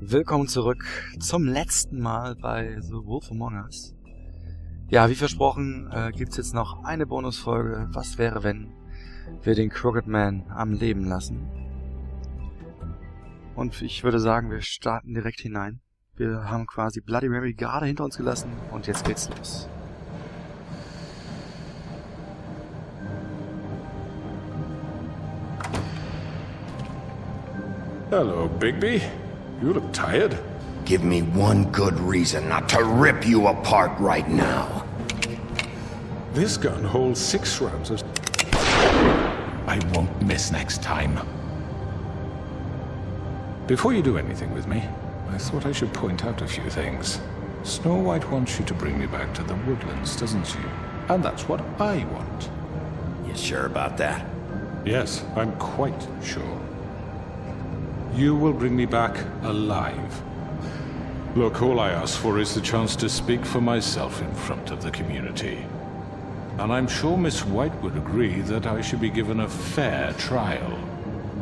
Willkommen zurück zum letzten Mal bei The Wolf Among Us. Ja, wie versprochen, gibt's jetzt noch eine Bonusfolge. Was wäre, wenn wir den Crooked Man am Leben lassen? Und ich würde sagen, wir starten direkt hinein. Wir haben quasi Bloody Mary gerade hinter uns gelassen und jetzt geht's los. Hello, Bigby. You look tired. Give me one good reason not to rip you apart right now. This gun holds 6 rounds of... I won't miss next time. Before you do anything with me, I thought I should point out a few things. Snow White wants you to bring me back to the woodlands, doesn't she? And that's what I want. You sure about that? Yes, I'm quite sure. You will bring me back alive. Look, all I ask for is the chance to speak for myself in front of the community. And I'm sure Miss White would agree that I should be given a fair trial.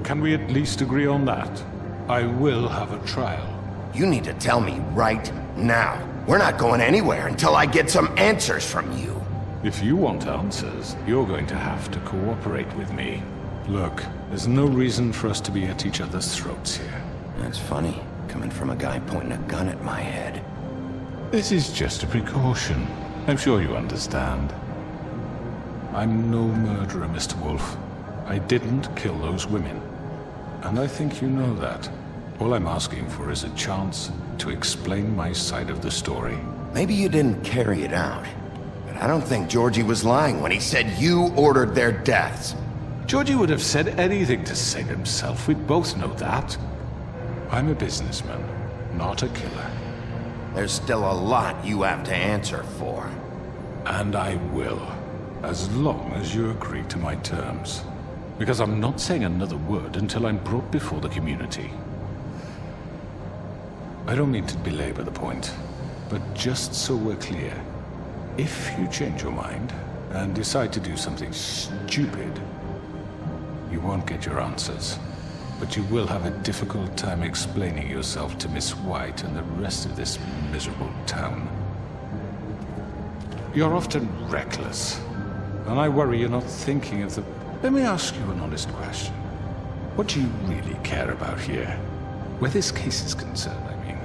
Can we at least agree on that? I will have a trial. You need to tell me right now. We're not going anywhere until I get some answers from you. If you want answers, you're going to have to cooperate with me. Look, there's no reason for us to be at each other's throats here. That's funny, coming from a guy pointing a gun at my head. This is just a precaution. I'm sure you understand. I'm no murderer, Mr. Wolf. I didn't kill those women. And I think you know that. All I'm asking for is a chance to explain my side of the story. Maybe you didn't carry it out, but I don't think Georgie was lying when he said you ordered their deaths. Georgie would have said anything to save himself. We both know that. I'm a businessman, not a killer. There's still a lot you have to answer for. And I will, as long as you agree to my terms. Because I'm not saying another word until I'm brought before the community. I don't mean to belabor the point, but just so we're clear, if you change your mind and decide to do something stupid, you won't get your answers, but you will have a difficult time explaining yourself to Miss White and the rest of this miserable town. You're often reckless, and I worry you're not thinking of the... Let me ask you an honest question. What do you really care about here? Where this case is concerned, I mean.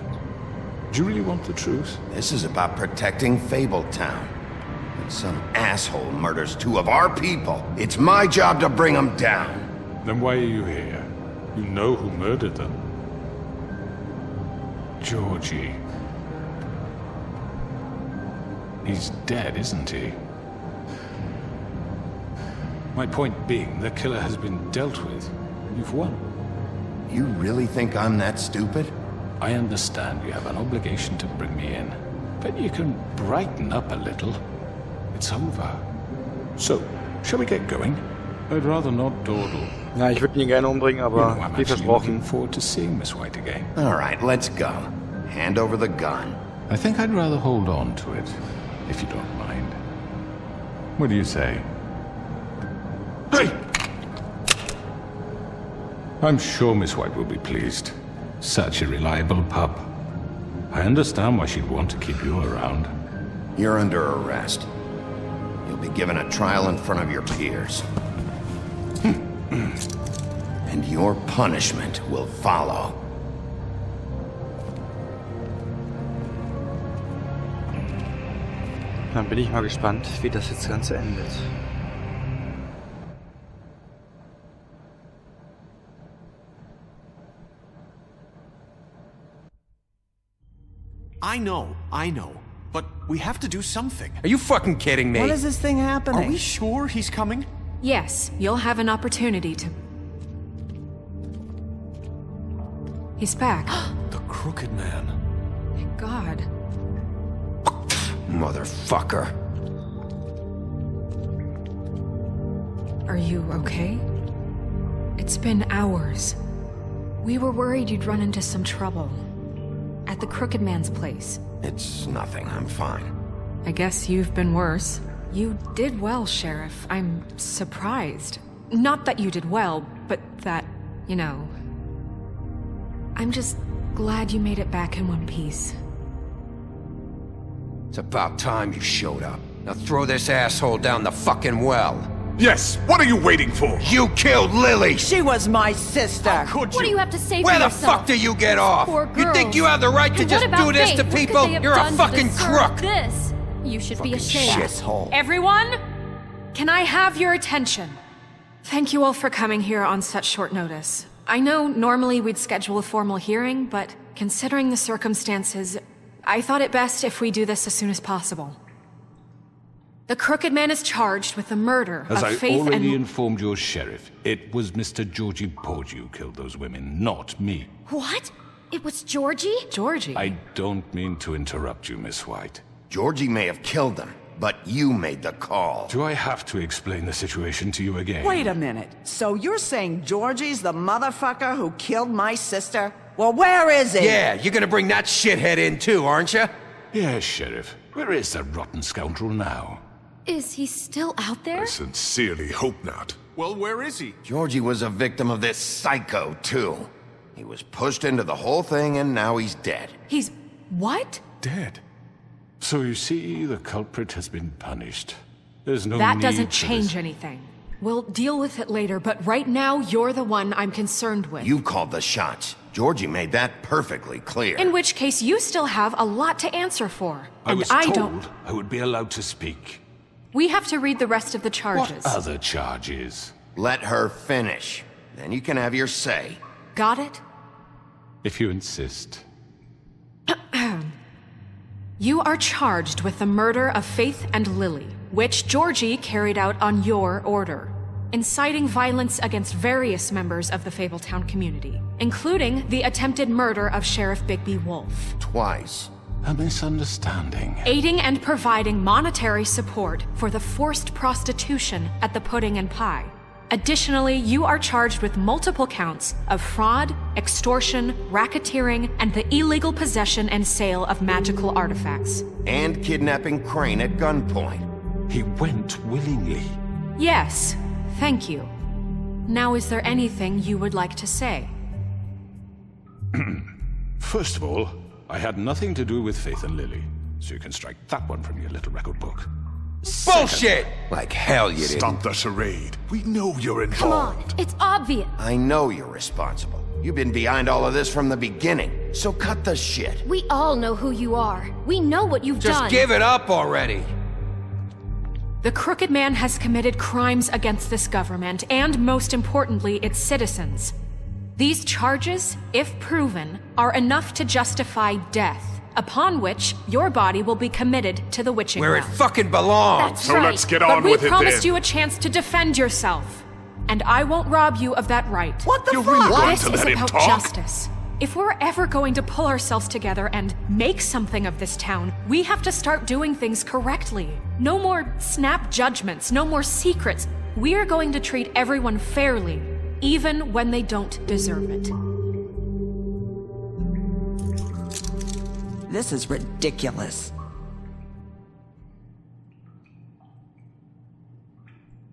Do you really want the truth? This is about protecting Fabletown. When some asshole murders 2 of our people, it's my job to bring them down. Then why are you here? You know who murdered them. Georgie. He's dead, isn't he? My point being, the killer has been dealt with. You've won. You really think I'm that stupid? I understand you have an obligation to bring me in, but you can brighten up a little. It's over. So, shall we get going? I'd rather not dawdle. Ja, ich würde ihn gerne umbringen, aber I'm wie actually versprochen. looking forward to seeing Miss White again. All right, let's go. Hand over the gun. I think I'd rather hold on to it, if you don't mind. What do you say? Hey! I'm sure Miss White will be pleased. Such a reliable pup. I understand why she'd want to keep you around. You're under arrest. You'll be given a trial in front of your peers. And your punishment will follow. Dann bin ich mal gespannt, wie das jetzt Ganze endet. I know. But we have to do something. Are you fucking kidding me? When is this thing happening? Are we sure he's coming? Yes, you'll have an opportunity to... He's back. The Crooked Man. Thank God. Motherfucker. Are you okay? It's been hours. We were worried you'd run into some trouble. At the Crooked Man's place. It's nothing, I'm fine. I guess you've been worse. You did well, Sheriff. I'm surprised. Not that you did well, but that, you know... I'm just Glad you made it back in one piece. It's about time you showed up. Now throw this asshole down the fucking well. Yes, what are you waiting for? You killed Lily! She was my sister. How could What do you? you have to say for Where the yourself? fuck do you get off? Poor You think girls. you have the right to And just what about do this Faith? to What could people? they have You're a done to fucking deserve crook! This. You should be ashamed. Shithole. Everyone, can I have your attention? Thank you all for coming here on such short notice. I know normally we'd schedule a formal hearing, but considering the circumstances, I thought it best if we do this as soon as possible. The Crooked Man is charged with the murder As of I Faith already and... informed your sheriff, it was Mr. Georgie Porgy who killed those women, not me. What? It was Georgie? Georgie. I don't mean to interrupt you, Miss White. Georgie may have killed them, but you made the call. Do I have to explain the situation to you again? Wait a minute. So you're saying Georgie's the motherfucker who killed my sister? Well, where is he? Yeah, you're gonna bring that shithead in too, aren't you? Yes, Sheriff. Where is that rotten scoundrel now? Is he still out there? Sincerely hope not. Well, where is he? Georgie was a victim of this psycho, too. He was pushed into the whole thing and now he's dead. He's... what? Dead. So you see, the culprit has been punished. There's no That need doesn't for change this. anything. We'll deal with it later, but right now, you're the one I'm concerned with. You called the shots. Georgie made that perfectly clear. In which case, you still have a lot to answer for. I And was I told don't... I would be allowed to speak. We have to read the rest of the charges. What other charges? Let her finish. Then you can have your say. Got it? If you insist. You are charged with the murder of Faith and Lily, which Georgie carried out on your order, inciting violence against various members of the Fabletown community, including the attempted murder of Sheriff Bigby Wolf, Twice. A misunderstanding. aiding and providing monetary support for the forced prostitution at the Pudding and Pie. Additionally, you are charged with multiple counts of fraud, extortion, racketeering, and the illegal possession and sale of magical artifacts. And kidnapping Crane at gunpoint. He went willingly. Yes, thank you. Now, is there anything you would like to say? First of all, I had nothing to do with Faith and Lily, so you can strike that one from your little record book. Bullshit! Like hell you didn't. Stop the charade. We know you're Come on, involved. it's obvious. I know you're responsible. You've been behind all of this from the beginning. So cut the shit. We all know who you are. We know what you've Just done. give it up already. The Crooked Man has committed crimes against this government and, most importantly, its citizens. These charges, if proven, are enough to justify death, upon which your body will be committed to the witching Where it well. fucking belongs. That's So right. let's get But on we with it promised then. you a chance to defend yourself, and I won't rob you of that right. What the You're fuck? really going This to is let him about talk? justice. If we're ever going to pull ourselves together and make something of this town, we have to start doing things correctly. No more snap judgments, no more secrets. We are going to treat everyone fairly, even when they don't deserve it. This is ridiculous.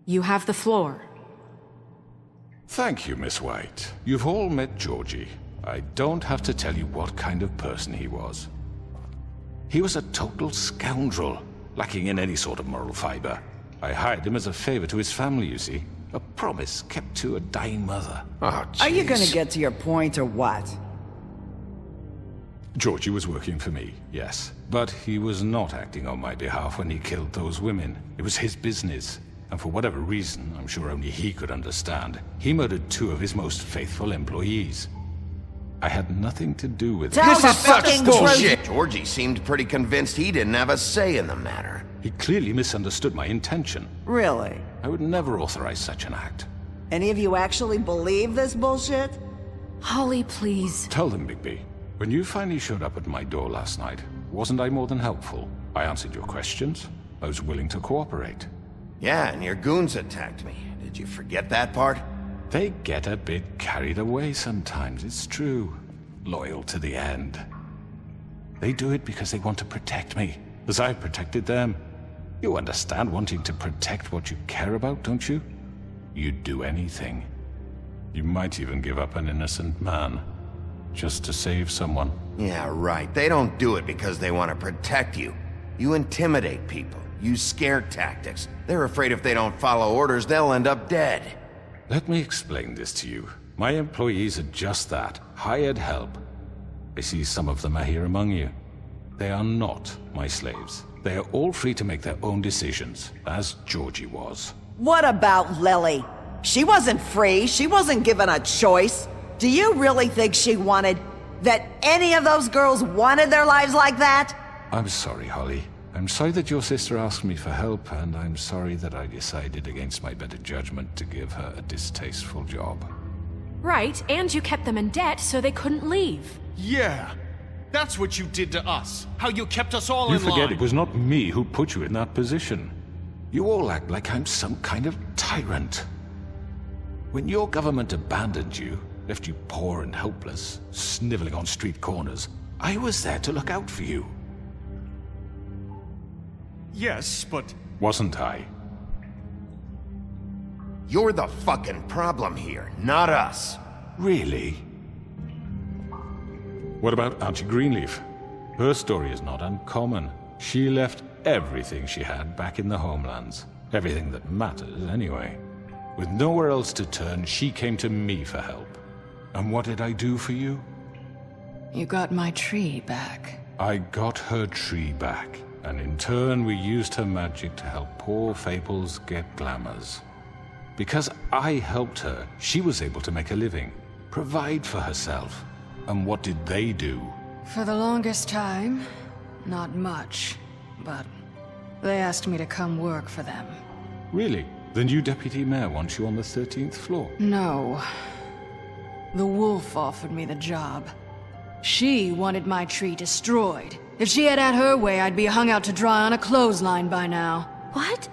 You have the floor. Thank you, Miss White. You've all met Georgie. I don't have to tell you what kind of person he was. He was a total scoundrel, lacking in any sort of moral fiber. I hired him as a favor to his family, you see. A promise kept to a dying mother. Oh, Are you jeez. gonna get to your point or what? Georgie was working for me, yes. But he was not acting on my behalf when he killed those women. It was his business. And for whatever reason, I'm sure only he could understand, he murdered 2 of his most faithful employees. I had nothing to do with it. Tell This the is such fucking bullshit. truth. Georgie seemed pretty convinced he didn't have a say in the matter. He clearly misunderstood my intention. Really? I would never authorize such an act. Any of you actually believe this bullshit? Holly, please. Tell them, Bigby. When you finally showed up at my door last night, wasn't I more than helpful? I answered your questions. I was willing to cooperate. Yeah, and your goons attacked me. Did you forget that part? They get a bit carried away sometimes, it's true. Loyal to the end. They do it because they want to protect me, as I protected them. You understand wanting to protect what you care about, don't you? You'd do anything. You might even give up an innocent man. just to save someone. Yeah, right. They don't do it because they want to protect you. You intimidate people, use scare tactics. They're afraid if they don't follow orders, they'll end up dead. Let me explain this to you. My employees are just that, hired help. I see some of them are here among you. They are not my slaves. They are all free to make their own decisions, as Georgie was. What about Lily? She wasn't free. She wasn't given a choice. Do you really think she wanted... that any of those girls wanted their lives like that? I'm sorry, Holly. I'm sorry that your sister asked me for help, and I'm sorry that I decided against my better judgment to give her a distasteful job. Right, and you kept them in debt so they couldn't leave. Yeah. That's what you did to us. How you kept us all You in line. forget it was not me who put you in that position. You all act like I'm some kind of tyrant. When your government abandoned you, left you poor and helpless, sniveling on street corners, I was there to look out for you. Yes, but... Wasn't I? You're the fucking problem here, not us. Really? What about Auntie Greenleaf? Her story is not uncommon. She left everything she had back in the homelands. Everything that matters, anyway. With nowhere else to turn, she came to me for help. And what did I do for you? You got my tree back. I got her tree back, and in turn we used her magic to help poor Fables get glamours. Because I helped her, she was able to make a living, provide for herself. And what did they do? For the longest time, not much, but they asked me to come work for them. Really? The new deputy mayor wants you on the 13th floor? No. The wolf offered me the job. She wanted my tree destroyed. If she had her way, I'd be hung out to dry on a clothesline by now. What?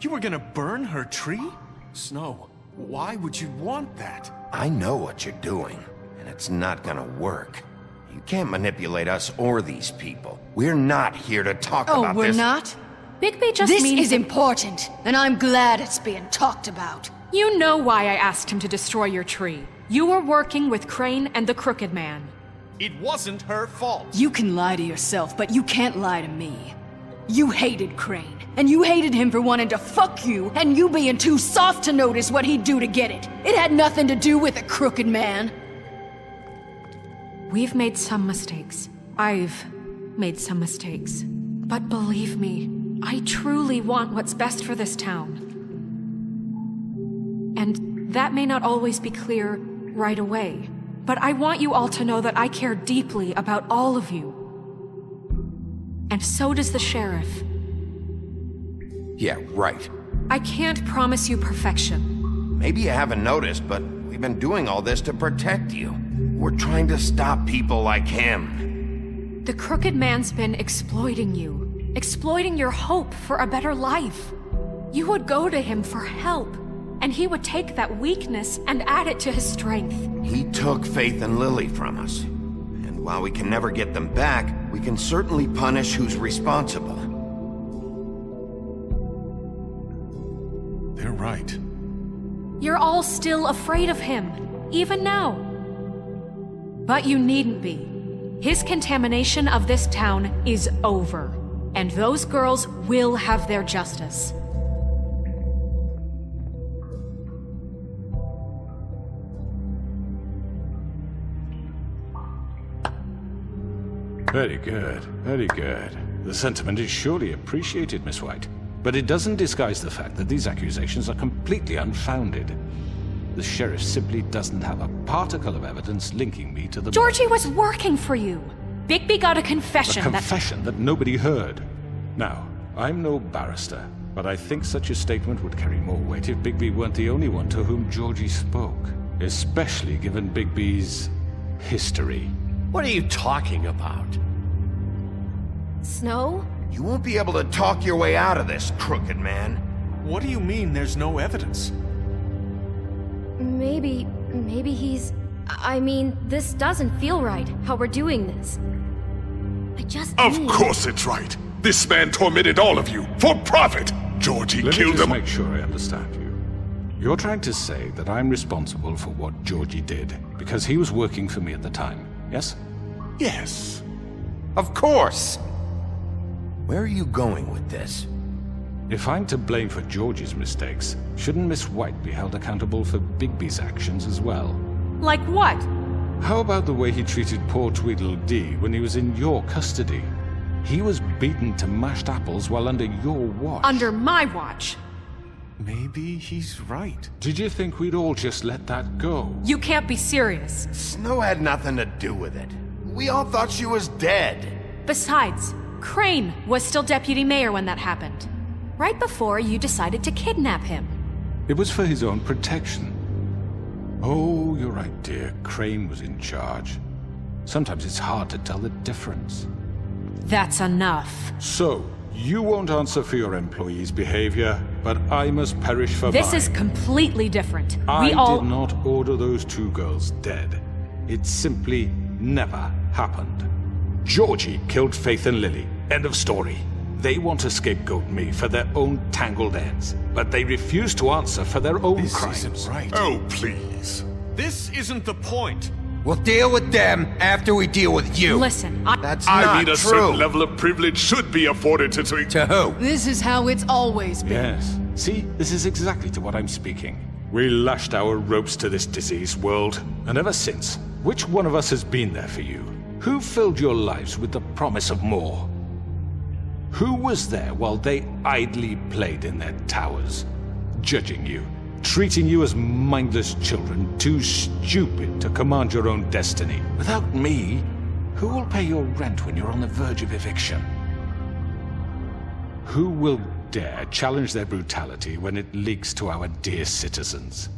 You were gonna burn her tree? Snow, why would you want that? I know what you're doing, and it's not gonna work. You can't manipulate us or these people. We're not here to talk about this. Oh, we're not? Bigby just This means is important, and I'm glad it's being talked about. You know why I asked him to destroy your tree. You were working with Crane and the Crooked Man. It wasn't her fault. You can lie to yourself, but you can't lie to me. You hated Crane, and you hated him for wanting to fuck you, and you being too soft to notice what he'd do to get it. It had nothing to do with the Crooked Man. We've made some mistakes. I've made some mistakes. But believe me, I truly want what's best for this town. And that may not always be clear right away, but I want you all to know that I care deeply about all of you. And so does the sheriff. Yeah, right. I can't promise you perfection. Maybe you haven't noticed, but we've been doing all this to protect you. We're trying to stop people like him. The Crooked Man's been exploiting you, exploiting your hope for a better life. You would go to him for help, and he would take that weakness and add it to his strength. He took Faith and Lily from us. And while we can never get them back, we can certainly punish who's responsible. They're right. You're all still afraid of him, even now. But you needn't be. His contamination of this town is over, and those girls will have their justice. Very good, very good. The sentiment is surely appreciated, Miss White. But it doesn't disguise the fact that these accusations are completely unfounded. The sheriff simply doesn't have a particle of evidence linking me to the... Georgie was working for you. Bigby got a confession A confession that nobody heard. Now, I'm no barrister, but I think such a statement would carry more weight if Bigby weren't the only one to whom Georgie spoke. Especially given Bigby's history. What are you talking about? Snow? You won't be able to talk your way out of this, Crooked Man. What do you mean there's no evidence? Maybe he's... I mean, this doesn't feel right, how we're doing this. I just Of need... course it's right. This man tormented all of you, for profit. Georgie Let me killed just them. make sure I understand you. You're trying to say that I'm responsible for what Georgie did, because he was working for me at the time, yes? Yes. Of course! Where are you going with this? If I'm to blame for Georgie's mistakes, shouldn't Miss White be held accountable for Bigby's actions as well? Like what? How about the way he treated poor Tweedledee when he was in your custody? He was beaten to mashed apples while under your watch. Under my watch. Maybe he's right. Did you think we'd all just let that go? You can't be serious. Snow had nothing to do with it. We all thought she was dead. Besides, Crane was still deputy mayor when that happened. Right before you decided to kidnap him. It was for his own protection. Oh, you're right, dear. Crane was in charge. Sometimes it's hard to tell the difference. That's enough. So, you won't answer for your employees' behavior, but I must perish for This mine. is completely different. I We all... did not order those two girls dead. It simply never happened. Georgie killed Faith and Lily. End of story. They want to scapegoat me for their own tangled ends, but they refuse to answer for their own This crimes. isn't right. Oh, please. This isn't the point. We'll deal with them after we deal with you. Listen, That's I not mean, a true. certain level of privilege should be afforded to... To who? This is how it's always been. Yes. See, this is exactly to what I'm speaking. We lashed our ropes to this diseased world, and ever since, which one of us has been there for you? Who filled your lives with the promise of more? Who was there while they idly played in their towers, judging you, treating you as mindless children, too stupid to command your own destiny? Without me, who will pay your rent when you're on the verge of eviction? Who will dare challenge their brutality when it leaks to our dear citizens?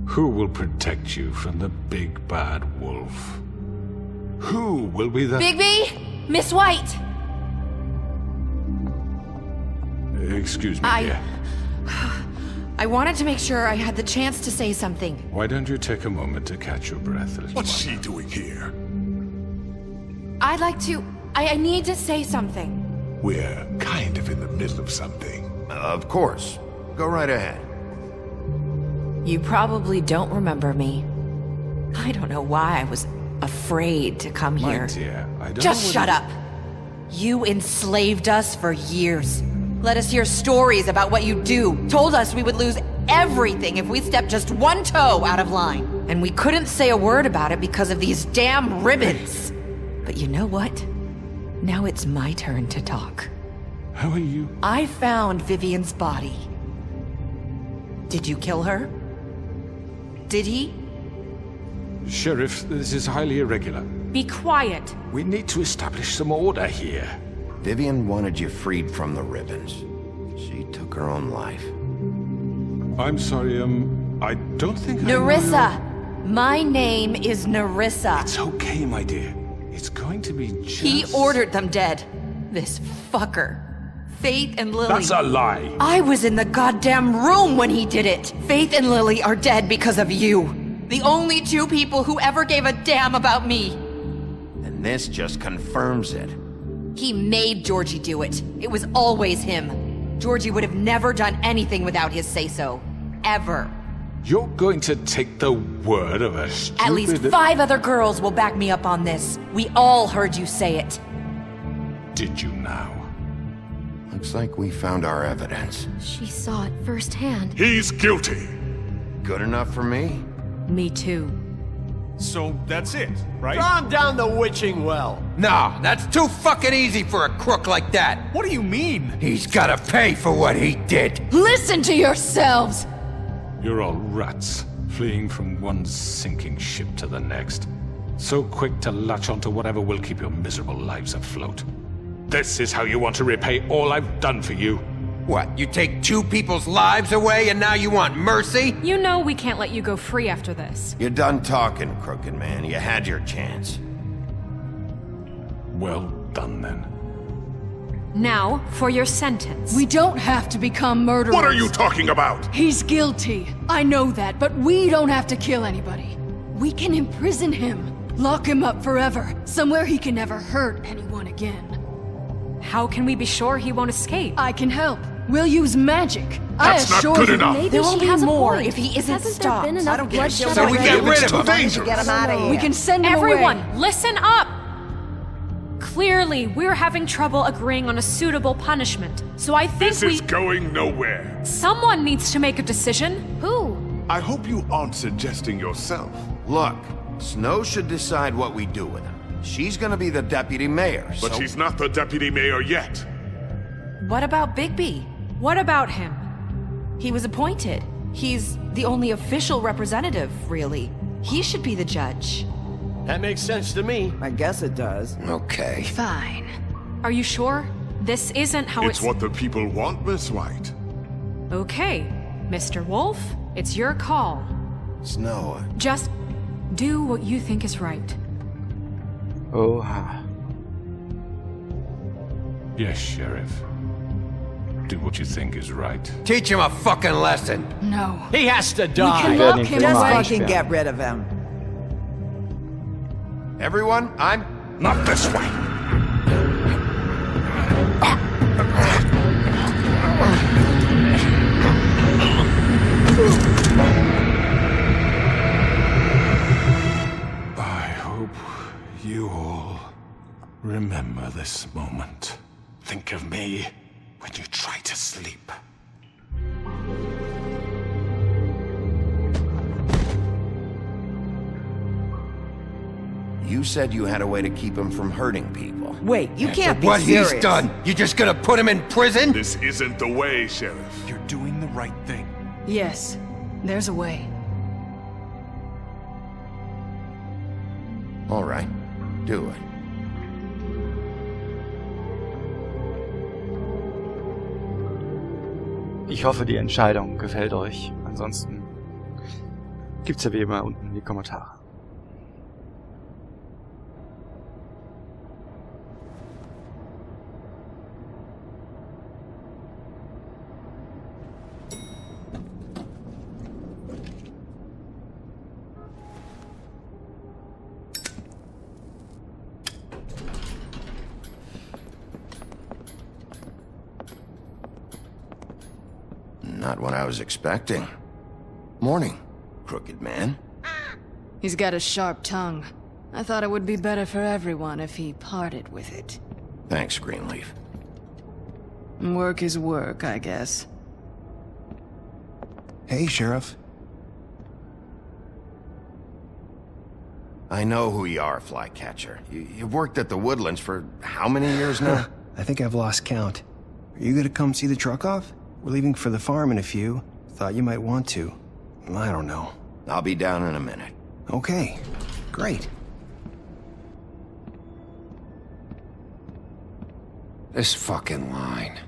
Who will protect you from the big bad wolf? Who will be the... Bigby? Miss White! Excuse me, dear. I wanted to make sure I had the chance to say something. Why don't you take a moment to catch your breath a little What's while? she doing here? I'd like to... I need to say something. We're kind of in the middle of something. Of course. Go right ahead. You probably don't remember me. I don't know why I was afraid to come My here. dear, I don't Just know shut whether- up. You enslaved us for years. Let us hear stories about what you do. Told us we would lose everything if we stepped just one toe out of line. And we couldn't say a word about it because of these damn ribbons. But you know what? Now it's my turn to talk. How are you? I found Vivian's body. Did you kill her? Did he? Sheriff, this is highly irregular. be quiet. We need to establish some order here. Vivian wanted you freed from the ribbons. She took her own life. I'm sorry, I don't think Nerissa! My name is Nerissa. It's okay, my dear. It's going to be just... He ordered them dead. This fucker. Faith and Lily. That's a lie. I was in the goddamn room when he did it. Faith and Lily are dead because of you. The only two people who ever gave a damn about me. And this just confirms it. He made Georgie do it. It was always him. Georgie would have never done anything without his say-so. Ever. You're going to take the word of a stupid... At least 5 other girls will back me up on this. We all heard you say it. Did you now? Looks like we found our evidence. She saw it firsthand. He's guilty. Good enough for me? Me too. So that's it, right? Throw him down the witching well. No, that's too fucking easy for a crook like that. What do you mean? He's gotta pay for what he did. Listen to yourselves! You're all rats, fleeing from one sinking ship to the next. So quick to latch onto whatever will keep your miserable lives afloat. This is how you want to repay all I've done for you. What, you take 2 people's lives away and now you want mercy? You know we can't let you go free after this. You're done talking, crooked man. You had your chance. Well done, then. Now, for your sentence. We don't have to become murderers. What are you talking about? He's guilty. I know that, but we don't have to kill anybody. We can imprison him. Lock him up forever. Somewhere he can never hurt anyone again. How can we be sure he won't escape? I can help. We'll use magic. That's not good enough. Maybe There she will be has a more point. if he isn't Hasn't stopped. there been enough I don't give a bloodshed shit. So we already? get rid of him. Dangerous. Get him out of here. We can send him Everyone, away. listen up! Clearly, we're having trouble agreeing on a suitable punishment. So I think This is going nowhere. someone needs to make a decision. Who? I hope you aren't suggesting yourself. Look, Snow should decide what we do with him. She's gonna be the deputy mayor, But so... she's not the deputy mayor yet. What about Bigby? What about him? He was appointed. He's the only official representative, really. He should be the judge. That makes sense to me. I guess it does. Okay. Fine. Are you sure? This isn't how It's what the people want, Miss White. Okay, Mr. Wolf, it's your call. Snow, Just do what you think is right. Oha. Yes, Sheriff. Do what you think is right. teach him a fucking lesson. No. He has to We die. can werden lock ihn him für Just immer away. fucking einsperren. get rid of him. Everyone, I'm... Not this way. I hope you all remember this moment. Think of me when you try to sleep. You said you had a way to keep him from hurting people. Wait, you can't be What serious. he's done, you just gonna put him in prison? This isn't the way, Sheriff. You're doing the right thing. Yes, there's a way. All right, do it. Ich hoffe, die Entscheidung gefällt euch. Ansonsten gibt's ja wie immer unten in die Kommentare. Not what I was expecting. Morning, crooked man. He's got a sharp tongue. I thought it would be better for everyone if he parted with it. Thanks, Greenleaf. Work is work, I guess. Hey, Sheriff. I know who you are, Flycatcher. You've worked at the Woodlands for how many years now? I think I've lost count. Are you gonna come see the truck off? We're leaving for the farm in a few. Thought you might want to. I don't know. I'll be down in a minute. Okay, great. This fucking line.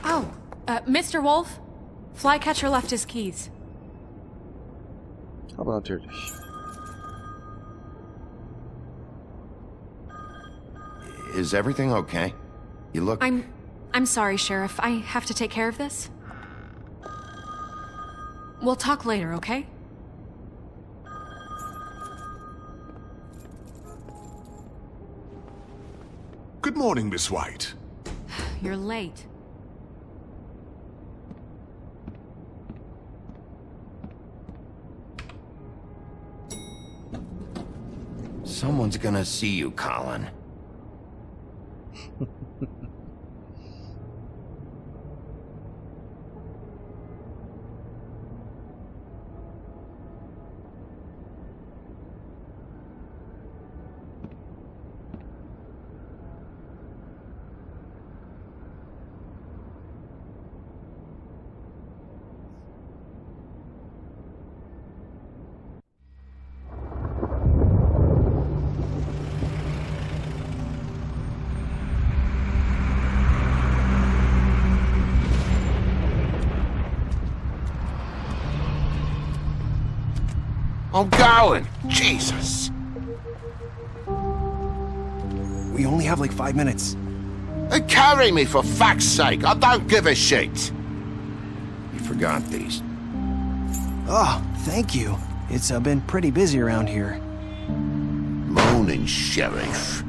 Oh, Mr. Wolf? Flycatcher left his keys. Aber natürlich. Is everything okay? You look... I'm sorry, Sheriff. I have to take care of this. We'll talk later, okay? Good morning, Miss White. You're late. Someone's gonna see you, Colin. I'm going! Jesus! We only have like 5 minutes. Carry me, for fuck's sake! I don't give a shit! You forgot these. Oh, thank you. It's been pretty busy around here. Morning, Sheriff.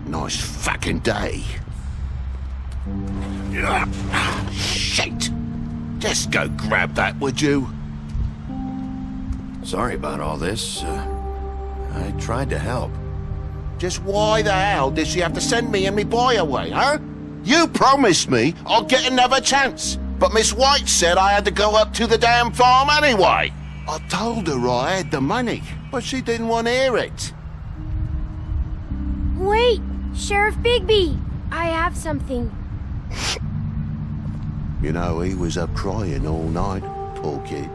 Nice fucking day. Shit! Just go grab that, would you? Sorry about all this. I tried to help. Just why the hell did she have to send me and me boy away, huh? You promised me I'd get another chance, but Miss White said I had to go up to the damn farm anyway. I told her I had the money, but she didn't want to hear it. Wait, Sheriff Bigby! I have something. You know, he was up crying all night, poor kid.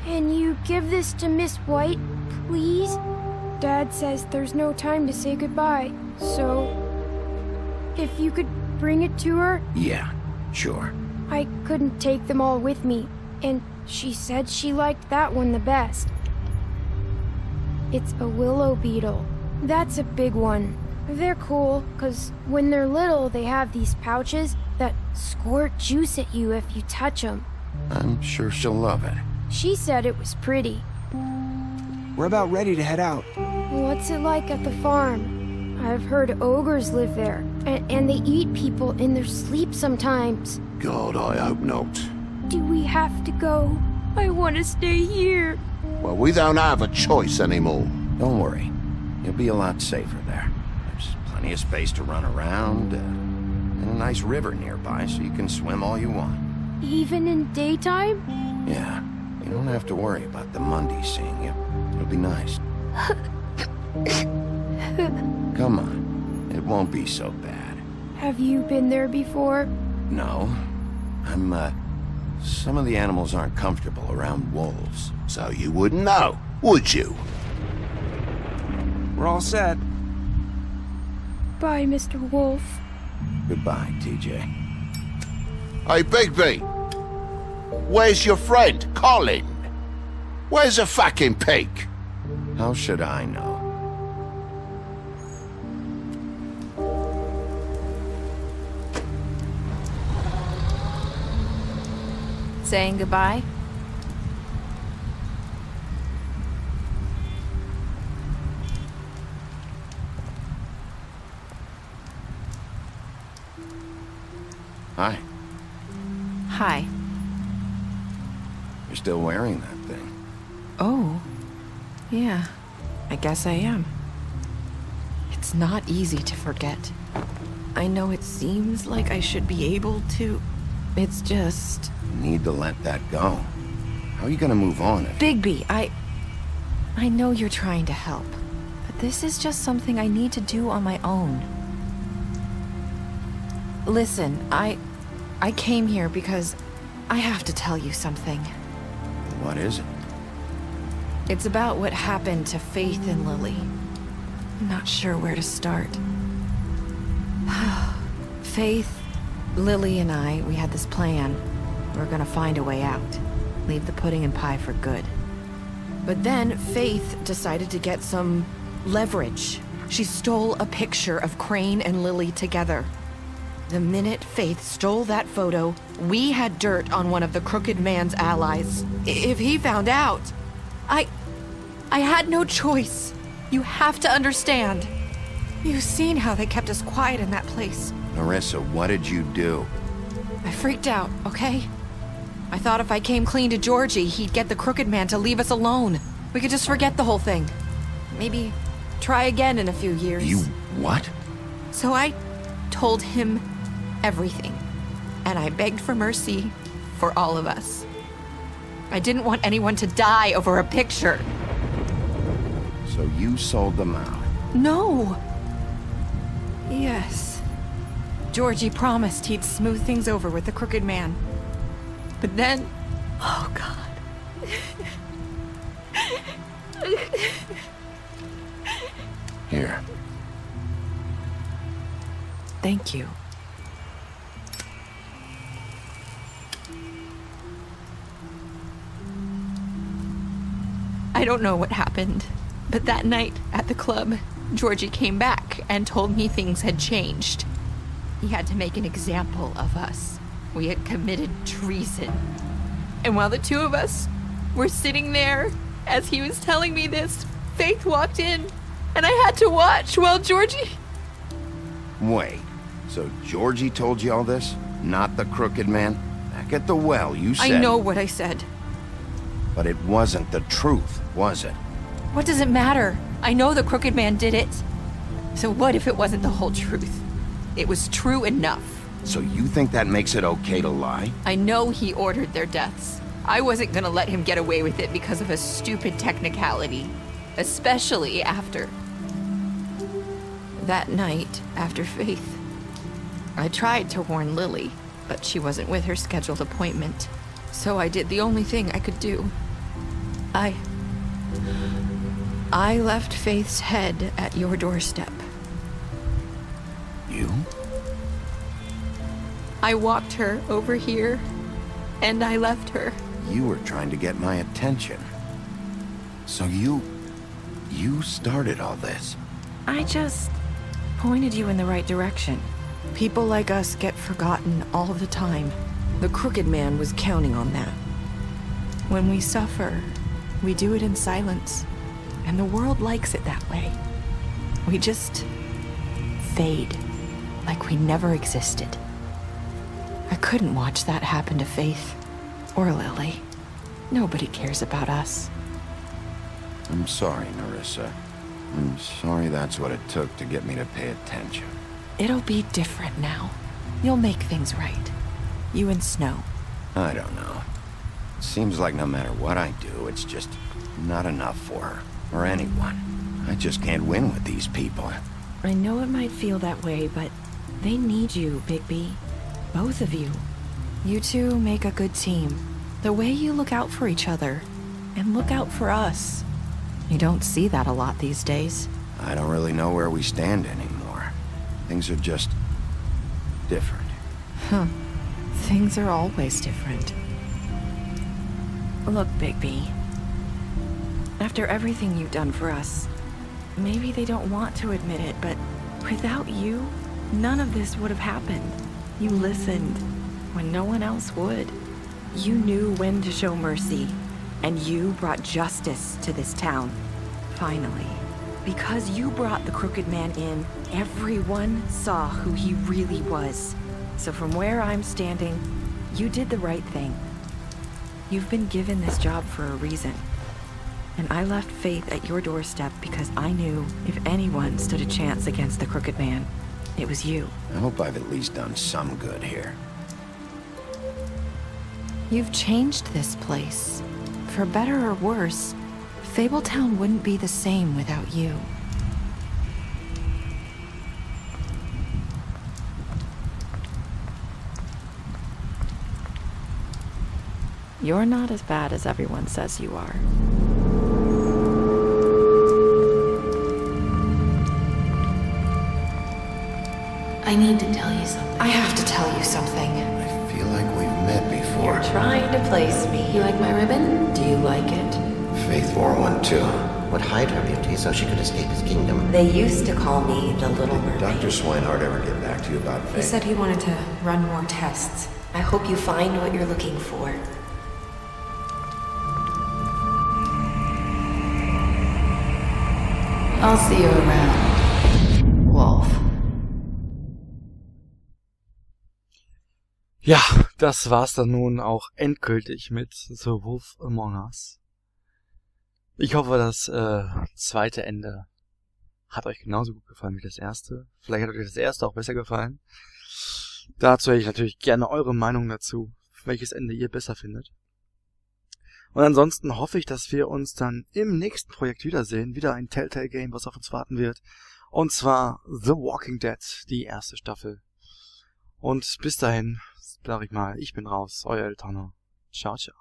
Can you give this to Miss White, please? Dad says there's no time to say goodbye, so if you could bring it to her? Yeah, sure. I couldn't take them all with me, and she said she liked that one the best. It's a willow beetle. That's a big one. They're cool, 'cause when they're little, they have these pouches that squirt juice at you if you touch them. I'm sure she'll love it. She said it was pretty. We're about ready to head out. What's it like at the farm? I've heard ogres live there, and they eat people in their sleep sometimes. God, I hope not. Do we have to go? I want to stay here. Well, we don't have a choice anymore. Don't worry. You'll be a lot safer there. There's plenty of space to run around, and a nice river nearby so you can swim all you want. Even in daytime? Yeah, you don't have to worry about the Mundies seeing you. It'll be nice. Come on, it won't be so bad. Have you been there before? No. Some of the animals aren't comfortable around wolves. So you wouldn't know, would you? We're all set. Bye, Mr. Wolf. Goodbye, TJ. Hey, Bigby! Where's your friend, Colin? Where's the fucking pig? How should I know? Saying goodbye? Hi. Hi. You're still wearing that thing. Oh. Yeah. I guess I am. It's not easy to forget. I know it seems like I should be able to. It's just... You need to let that go. How are you gonna move on if... Bigby, I know you're trying to help, but this is just something I need to do on my own. Listen, I came here because I have to tell you something. What is it? It's about what happened to Faith and Lily. I'm not sure where to start. Faith, Lily and I, we had this plan. We're gonna find a way out. Leave the pudding and pie for good. But then Faith decided to get some leverage. She stole a picture of Crane and Lily together. The minute Faith stole that photo, we had dirt on one of the Crooked Man's allies. If he found out, I had no choice. You have to understand. You've seen how they kept us quiet in that place. Marissa, what did you do? I freaked out, okay? I thought if I came clean to Georgie, he'd get the Crooked Man to leave us alone. We could just forget the whole thing. Maybe try again in a few years. You what? So I told him everything. And I begged for mercy for all of us. I didn't want anyone to die over a picture. So you sold them out? No. Yes. Georgie promised he'd smooth things over with the Crooked Man. But then... Oh, God. Here. Thank you. I don't know what happened, but that night at the club, Georgie came back and told me things had changed. He had to make an example of us. We had committed treason. And while the two of us were sitting there As he was telling me this, Faith walked in, and I had to watch while Georgie... Wait, so Georgie told you all this? Not the crooked man? Back at the well, you said... I know what I said. But it wasn't the truth, was it? What does it matter? I know the crooked man did it. So what if it wasn't the whole truth? It was true enough. So you think that makes it okay to lie? I know he ordered their deaths. I wasn't gonna let him get away with it because of a stupid technicality. Especially after... that night, after Faith. I tried to warn Lily, but she wasn't with her scheduled appointment. So I did the only thing I could do. I left Faith's head at your doorstep. You? I walked her over here, and I left her. You were trying to get my attention. So you started all this. I just pointed you in the right direction. People like us get forgotten all the time. The crooked man was counting on that. When we suffer, we do it in silence. And the world likes it that way. We just fade, like we never existed. I couldn't watch that happen to Faith, or Lily. Nobody cares about us. I'm sorry, Nerissa. I'm sorry that's what it took to get me to pay attention. It'll be different now. You'll make things right. You and Snow. I don't know. It seems like no matter what I do, it's just not enough for her. Or anyone. I just can't win with these people. I know it might feel that way, but they need you, Bigby. Both of you. You two make a good team. The way you look out for each other, and look out for us. You don't see that a lot these days. I don't really know where we stand anymore. Things are just... different. Huh. Things are always different. Look, Bigby. After everything you've done for us, maybe they don't want to admit it, but without you, none of this would have happened. You listened when no one else would. You knew when to show mercy, and you brought justice to this town. Finally. Because you brought the crooked man in, everyone saw who he really was. So from where I'm standing, you did the right thing. You've been given this job for a reason. And I left Faith at your doorstep because I knew if anyone stood a chance against the crooked man, it was you. I hope I've at least done some good here. You've changed this place. For better or worse, Fabletown wouldn't be the same without you. You're not as bad as everyone says you are. I need to tell you something. I have to tell you something. I feel like we've met before. You're trying to place me. You like my ribbon? Do you like it? Faith wore one too. Would hide her beauty so she could escape his kingdom. They used to call me the Little Mermaid. Dr. Swinehart ever get back to you about Faith? He said he wanted to run more tests. I hope you find what you're looking for. I'll see you around, Wolf. Ja, das war's dann nun auch endgültig mit The Wolf Among Us. Ich hoffe, das zweite Ende hat euch genauso gut gefallen wie das erste. Vielleicht hat euch das erste auch besser gefallen. Dazu hätte ich natürlich gerne eure Meinung dazu, welches Ende ihr besser findet. Und ansonsten hoffe ich, dass wir uns dann im nächsten Projekt wiedersehen. Wieder ein Telltale-Game, was auf uns warten wird. Und zwar The Walking Dead, die erste Staffel. Und bis dahin, sag ich mal, ich bin raus, euer Tonno. Ciao, ciao.